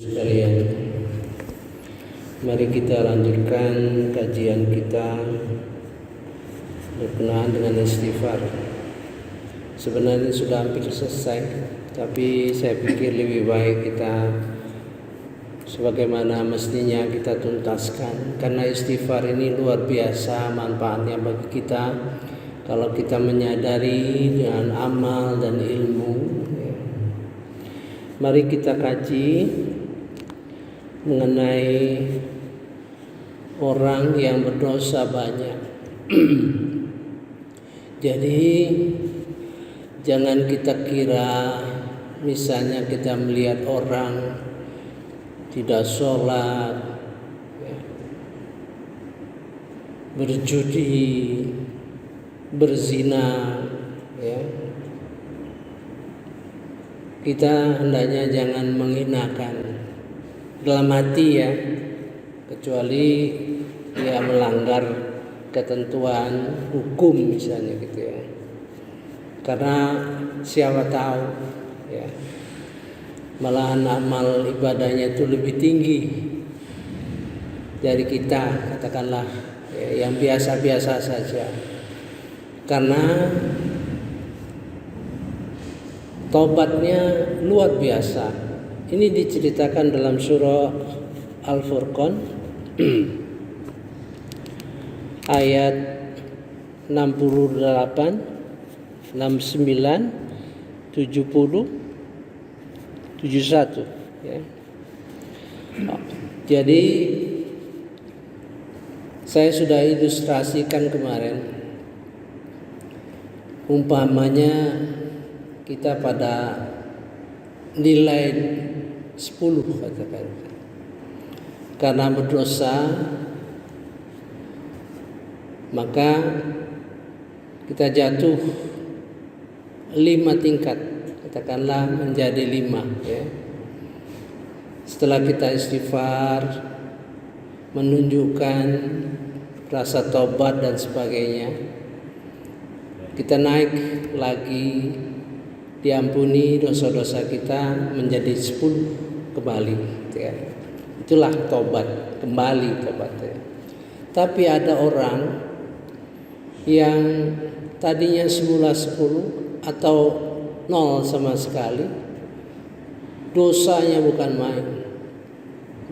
Sekalian, mari kita lanjutkan kajian kita berkenaan dengan istighfar. Sebenarnya sudah hampir selesai, tapi saya pikir lebih baik kita sebagaimana mestinya kita tuntaskan, karena istighfar ini luar biasa manfaatnya bagi kita kalau kita menyadari dengan amal dan ilmu. Mari kita kaji mengenai orang yang berdosa banyak. Jadi jangan kita kira misalnya kita melihat orang tidak sholat, berjudi, berzina, kita hendaknya jangan menghinakan dalam hati, kecuali dia melanggar ketentuan hukum misalnya gitu ya. Karena siapa tahu malahan amal ibadahnya itu lebih tinggi dari kita, katakanlah yang biasa-biasa saja. Karena tobatnya luar biasa. Ini diceritakan dalam surah Al-Furqan ayat 68, 69, 70, 71 ya. Jadi saya sudah ilustrasikan kemarin, umpamanya kita pada nilai 10 katakan, karena berdosa maka kita jatuh 5 tingkat, katakanlah menjadi 5 ya. Setelah kita istighfar, menunjukkan rasa tobat dan sebagainya, kita naik lagi, diampuni dosa-dosa kita menjadi 10 kembali ya. Itulah tobat, kembali tobat ya. Tapi ada orang yang tadinya semula 10 atau 0 sama sekali, dosanya bukan main,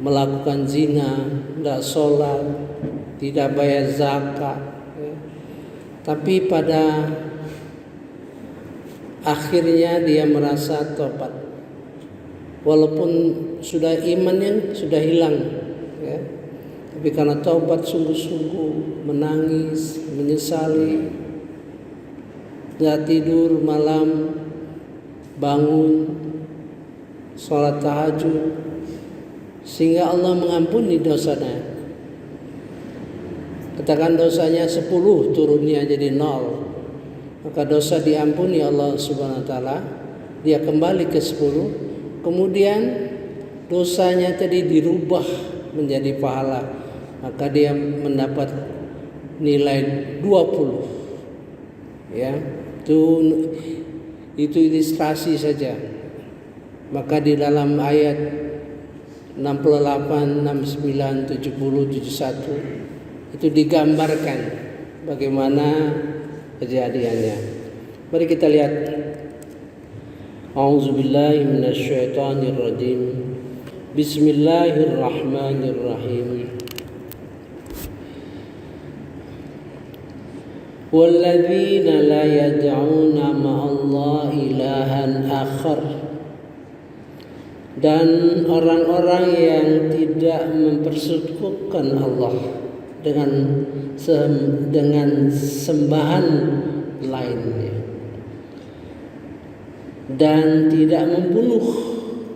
melakukan zina, tidak sholat, tidak bayar zakat ya. Tapi pada akhirnya dia merasa tobat, walaupun sudah imannya sudah hilang ya. Tapi karena tobat sungguh-sungguh, menangis, menyesali, tidak tidur malam, bangun, sholat tahajud, sehingga Allah mengampuni dosanya. Katakan dosanya 10 turunnya jadi 0, maka dosa diampuni Allah Subhanahu wa taala, dia kembali ke 10, kemudian dosanya tadi dirubah menjadi pahala, maka dia mendapat nilai 20 ya. Itu ilustrasi saja. Maka di dalam ayat 68, 69, 70, 71 itu digambarkan bagaimana kejadiannya. Mari kita lihat. A'udzubillahi minasyaitonirrajim. Bismillahirrahmanirrahim. Walladzina la yad'una ma'allahi ilahan akhar. Dan orang-orang yang tidak mempersekutukan Allah dengan sembahan lainnya, dan tidak membunuh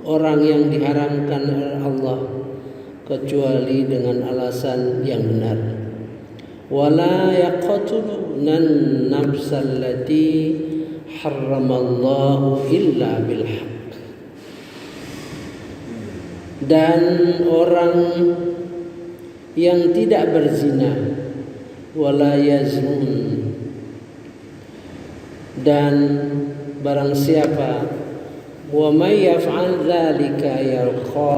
orang yang diharamkan oleh Allah kecuali dengan alasan yang benar. Wala yaqtulunan nafsallati harramallahu illa bil haqq. Dan orang yang tidak berzina, wala yaznun, dan barang siapa Wa may yaf'al dzalika yalqa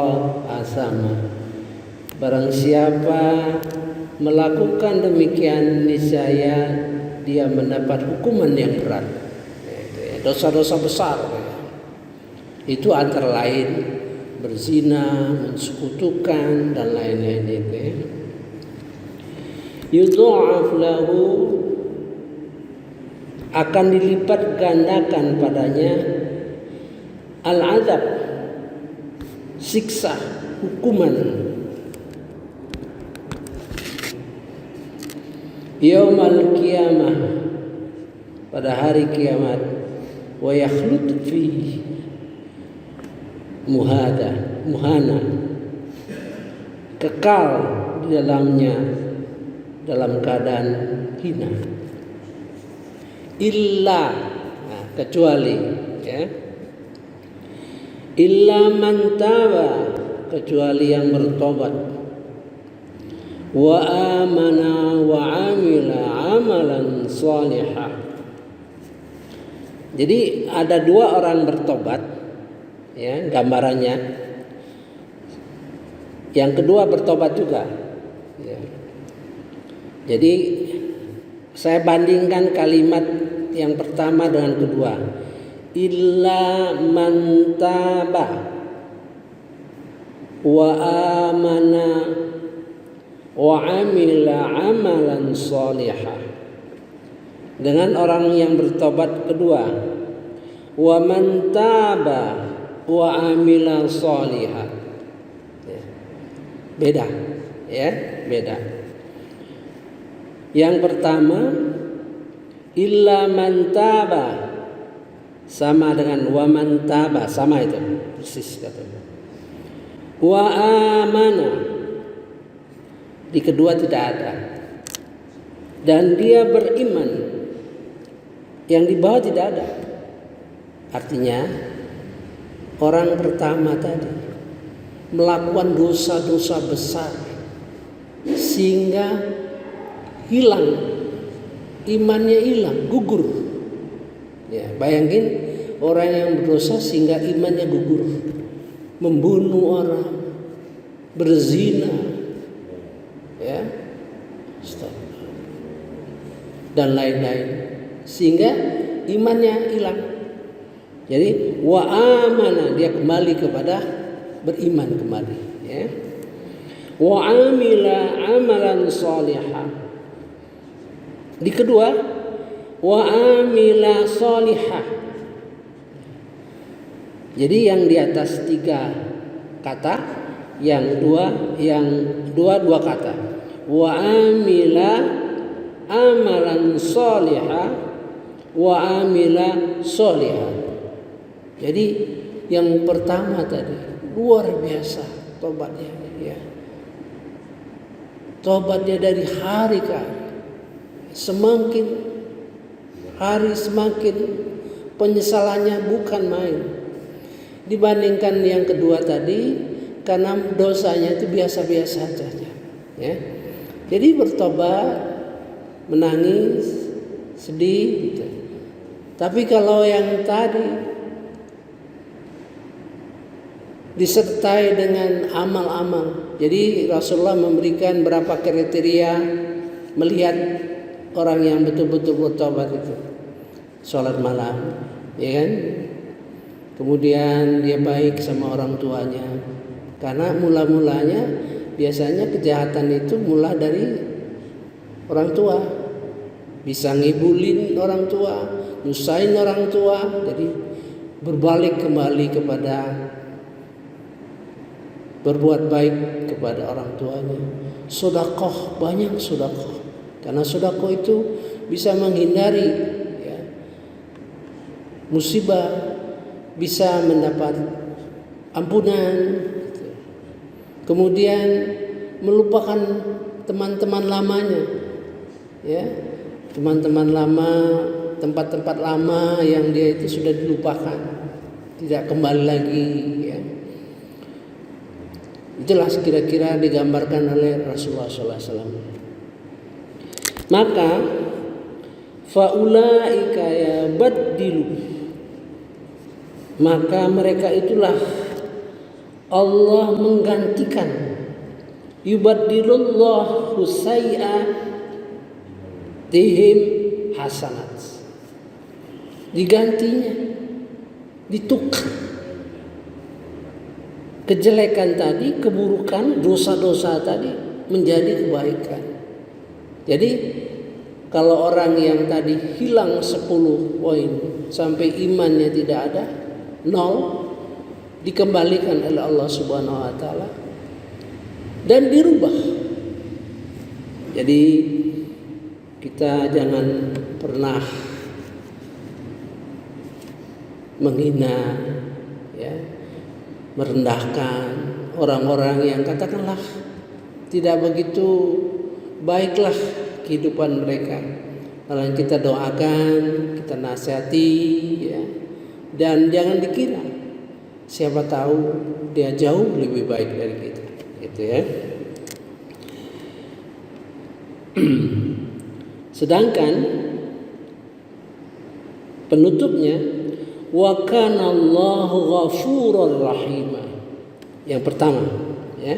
asama. Barang siapa melakukan demikian, niscaya dia mendapat hukuman yang berat. Dosa-dosa besar. Itu antara lain berzina, mensekutukan dan lain-lain itu. Yudha'af lahu, akan dilipat gandakan padanya al-azab, siksa, hukuman. Yaumal qiyamah, pada hari kiamat. Wa yakhlud fi muhana, kekal di dalamnya dalam keadaan hina. Illa, kecuali, ya. Illa man taba, kecuali yang bertobat. Wa amana wa amila amalan salihah. Jadi ada dua orang bertobat, ya, gambarannya. Yang kedua bertobat juga, ya. Jadi saya bandingkan kalimat yang pertama dengan kedua. Illa man taba wa amana wa amila amalan salihah. Dengan orang yang bertobat kedua, wa man taba wa amila salihah. Beda, ya, beda. Yang pertama, illa man taba, sama dengan wa man taba, sama itu persis katanya. Wa amana, di kedua tidak ada. Dan dia beriman, yang di bawah tidak ada. Artinya orang pertama tadi melakukan dosa-dosa besar sehingga hilang, imannya hilang, gugur. Ya, bayangin orang yang berdosa sehingga imannya gugur, membunuh orang, berzina, ya, dan lain-lain, sehingga imannya hilang. Jadi wa amana, dia kembali kepada beriman kembali, ya. Wa amila amalan salihah. Di kedua, wa amila salihah. Jadi yang di atas 3 kata, yang dua kata. Wa amila amalan salihah wa amila salihah. Jadi yang pertama tadi luar biasa tobatnya, ya. Tobatnya dari hari ke hari, semakin hari semakin penyesalannya bukan main. Dibandingkan yang kedua tadi, karena dosanya itu biasa-biasa saja, ya. Jadi bertobat, menangis, sedih gitu. Tapi kalau yang tadi disertai dengan amal-amal. Jadi Rasulullah memberikan berapa kriteria melihat orang yang betul-betul bertobat itu. Sholat malam, ya kan? Kemudian dia baik sama orang tuanya. Karena mula-mulanya biasanya kejahatan itu mula dari orang tua. Bisa ngibulin orang tua, nyusahin orang tua. Jadi berbalik kembali kepada berbuat baik kepada orang tuanya. Sedekah, banyak sedekah. Karena sedekah itu bisa menghindari, ya, musibah, bisa mendapat ampunan. Kemudian melupakan teman-teman lamanya, ya, teman-teman lama, tempat-tempat lama yang dia itu sudah dilupakan, tidak kembali lagi, ya. Itulah kira-kira digambarkan oleh Rasulullah SAW. Maka faulaika yabaddilu maka mereka itulah Allah menggantikan, yubaddilullahu sayyi'atihim hasanat, digantinya, ditukar kejelekan tadi, keburukan, dosa-dosa tadi menjadi kebaikan. Jadi kalau orang yang tadi hilang 10 poin sampai imannya tidak ada, 0, dikembalikan oleh Allah Subhanahu wa taala dan dirubah. Jadi kita jangan pernah menghina, ya, merendahkan orang-orang yang katakanlah tidak begitu baiklah kehidupan mereka. Kalau kita doakan, kita nasihati, ya, dan jangan dikira siapa tahu dia jauh lebih baik dari kita, gitu ya. Sedangkan penutupnya, wa kana Allahu ghafurur rahim. Yang pertama, ya.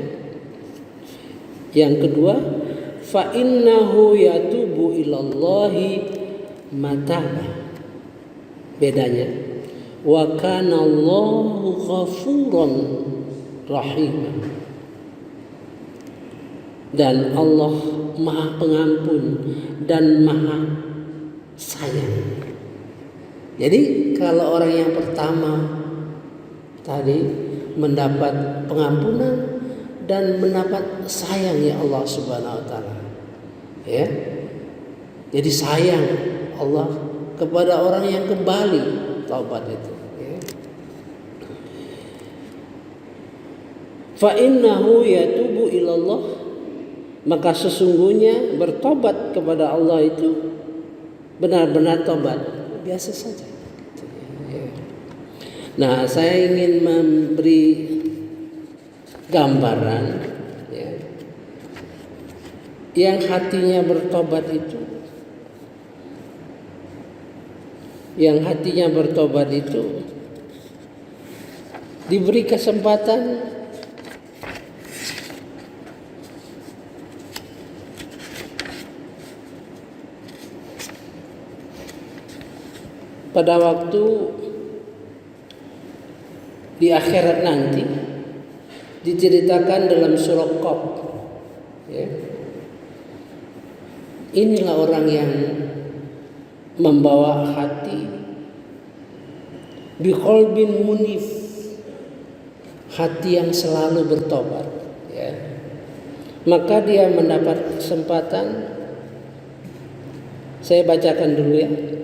Yang kedua, fa innahu yatubu ilallahi mataba. Bedanya, wa kana Allahu ghafuran rahim. Dan Allah Maha Pengampun dan Maha Sayang. Jadi kalau orang yang pertama tadi mendapat pengampunan dan mendapat sayang ya Allah Subhanahu wa taala. Ya. Jadi sayang Allah kepada orang yang kembali taubat itu, ya. Fa innahu yatubu ilallah, maka sesungguhnya bertobat kepada Allah itu benar-benar tobat, biasa saja. Nah, saya ingin memberi gambaran, ya, yang hatinya bertobat itu, diberi kesempatan pada waktu di akhirat nanti, diceritakan dalam surah Qaf, ya. Inilah orang yang membawa hati biqalbin munif, hati yang selalu bertobat, ya. Maka dia mendapat kesempatan. Saya bacakan dulu, ya.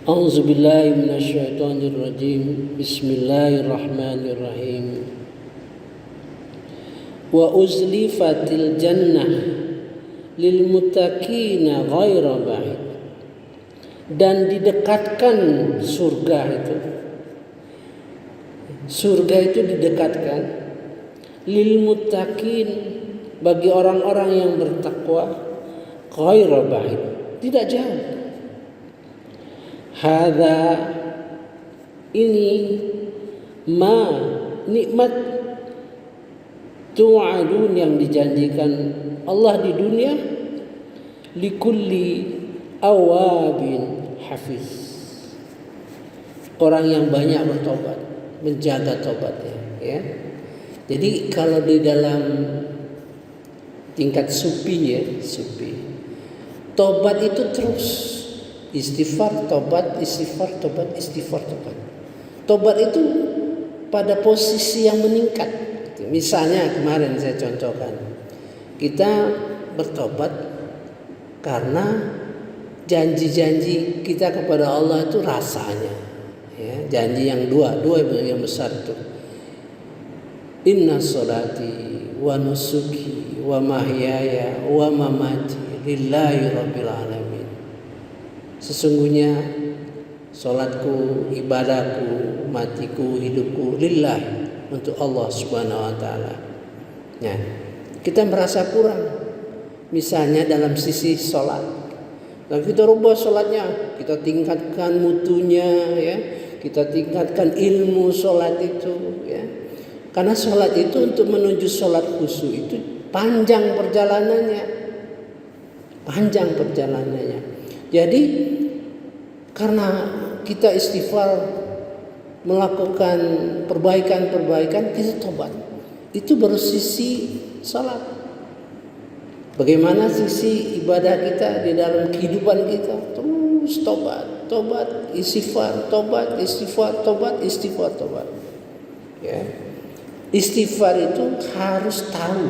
A'udzubillahi minasyaitonirrajim. Bismillahirrahmanirrahim. Wa uzlifatil jannah lil muttaqina ghaira ba'id. Dan didekatkan surga itu. Surga itu didekatkan lil muttaqin, bagi orang-orang yang bertakwa, ghaira ba'id, tidak jauh. Hadza, ini, ma, nikmat tu'adun, yang dijanjikan Allah di dunia, likulli awabin hafiz, orang yang banyak bertobat, menjaga tobatnya, ya. Jadi kalau di dalam tingkat sufi, ya, sufi, tobat itu terus istighfar, tobat, istighfar, tobat, istighfar, tobat. Tobat itu pada posisi yang meningkat. Misalnya kemarin saya contohkan, kita bertobat karena janji-janji kita kepada Allah itu rasanya, ya, janji yang dua yang besar itu. Inna sholati wa nusuki wa mahyaya wa mamati lillahi rabbil alamin. Sesungguhnya salatku, ibadahku, matiku, hidupku lillah, untuk Allah Subhanahu wa taala. Nah, kita merasa kurang misalnya dalam sisi salat. Kalau kita rubah salatnya, kita tingkatkan mutunya, ya. kita tingkatkan ilmu sholat itu, ya. Karena sholat itu untuk menuju sholat khusyuk itu panjang perjalanannya, Jadi karena kita istighfar, melakukan perbaikan, kita tobat. Itu baru sisi salat. Bagaimana sisi ibadah kita di dalam kehidupan kita? Terus tobat, istighfar, tobat. Ya. Istighfar itu harus tahu.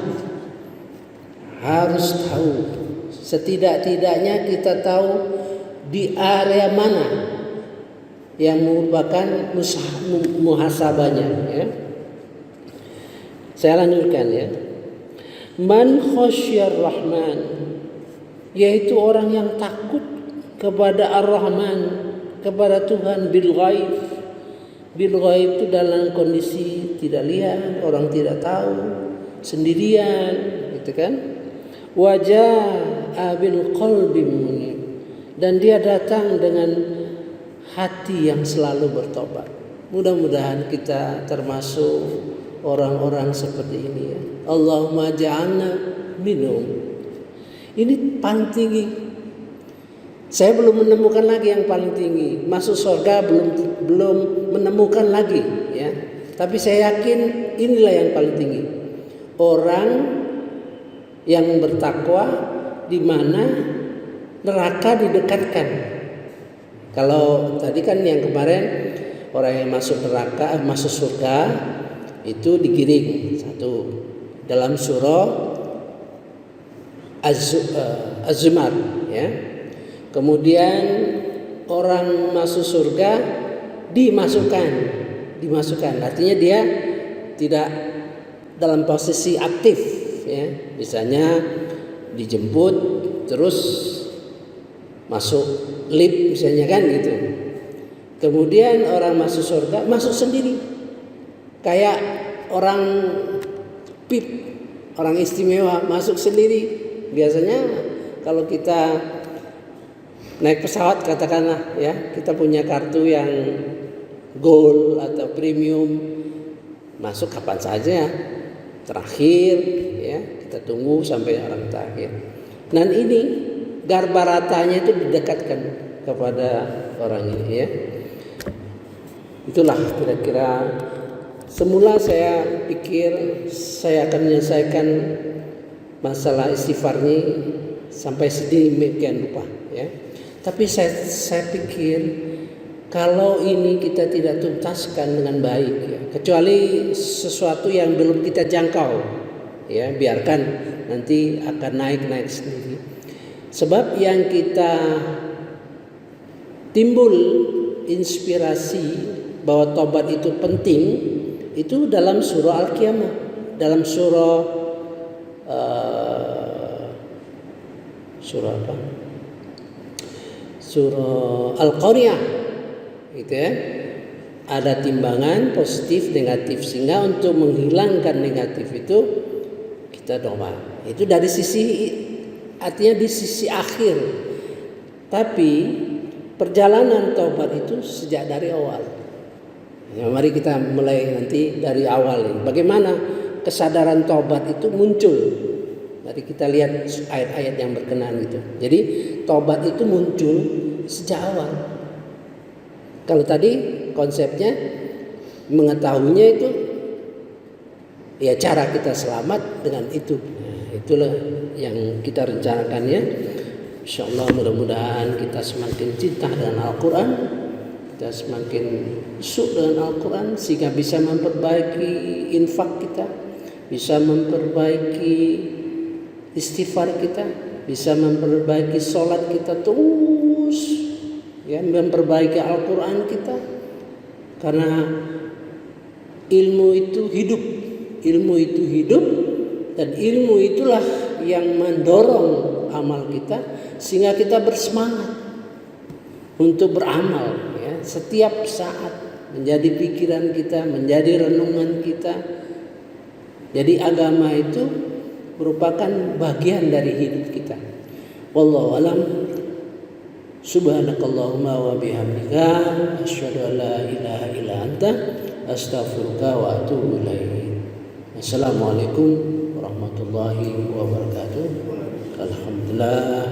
Setidak-tidaknya kita tahu di area mana yang merupakan muhasabahnya, ya. Saya lanjutkan, ya. Man khasyar rahman, yaitu orang yang takut kepada Ar-Rahman, kepada Tuhan bil ghaib. Bil ghaib itu dalam kondisi tidak lihat, orang tidak tahu, sendirian, gitu kan? Wajah bil qalbi munib, dan dia datang dengan hati yang selalu bertobat. Mudah-mudahan kita termasuk orang-orang seperti ini, ya. Allahumma ja'alna minhum. Ini paling tinggi. Saya belum menemukan lagi yang paling tinggi. Masuk surga belum menemukan lagi, ya. Tapi saya yakin inilah yang paling tinggi. Orang yang bertakwa di mana neraka didekatkan. Kalau tadi kan yang kemarin orang yang masuk neraka, masuk surga itu digiring satu dalam surah Az-Zumar, ya. Kemudian orang masuk surga dimasukkan, artinya dia tidak dalam posisi aktif, ya. Misalnya dijemput terus masuk lift misalnya, kan gitu. Kemudian orang masuk surga masuk sendiri, kayak orang VIP, orang istimewa masuk sendiri. Biasanya kalau kita naik pesawat katakanlah, ya, kita punya kartu yang gold atau premium, masuk kapan saja, terakhir, ya, kita tunggu sampai orang terakhir. Dan ini garbaratanya itu didekatkan kepada orang ini, ya. Itulah kira-kira semula saya pikir saya akan menyelesaikan masalah istighfar ini sampai sedemikian rupa, ya. Tapi saya pikir kalau ini kita tidak tuntaskan dengan baik, ya, kecuali sesuatu yang belum kita jangkau, ya, biarkan nanti akan naik sendiri. Sebab yang kita timbul inspirasi bahwa tobat itu penting itu dalam surah Al-Qiyamah, dalam surah apa? Surah Al-Qariyah, gitu, ya. Ada timbangan positif negatif, sehingga untuk menghilangkan negatif itu kita doa. Itu dari sisi, artinya di sisi akhir. Tapi perjalanan taubat itu sejak dari awal. Ya, mari kita mulai nanti dari awal ini. Bagaimana kesadaran taubat itu muncul? Mari kita lihat ayat-ayat yang berkenaan itu. Jadi taubat itu muncul sejak awal. Kalau tadi konsepnya mengetahuinya itu, ya, cara kita selamat dengan itu. Nah, itulah yang kita rencanakan, ya. Insyaallah mudah-mudahan kita semakin cinta dengan Al-Quran, kita semakin syuk dengan Al-Quran, sehingga bisa memperbaiki infak kita, bisa memperbaiki istighfar kita, bisa memperbaiki sholat kita terus, ya, memperbaiki Al-Quran kita. Karena ilmu itu hidup, dan ilmu itulah yang mendorong amal kita, sehingga kita bersemangat untuk beramal, ya, setiap saat menjadi pikiran kita, menjadi renungan kita. Jadi agama itu merupakan bagian dari hidup kita. Wallahu alam. Subhanakallahumma wa bihamdika asyhadu an la ilaha illa anta astaghfiruka wa atubu ilaik. Assalamualaikum warahmatullahi wabarakatuh. Alhamdulillah.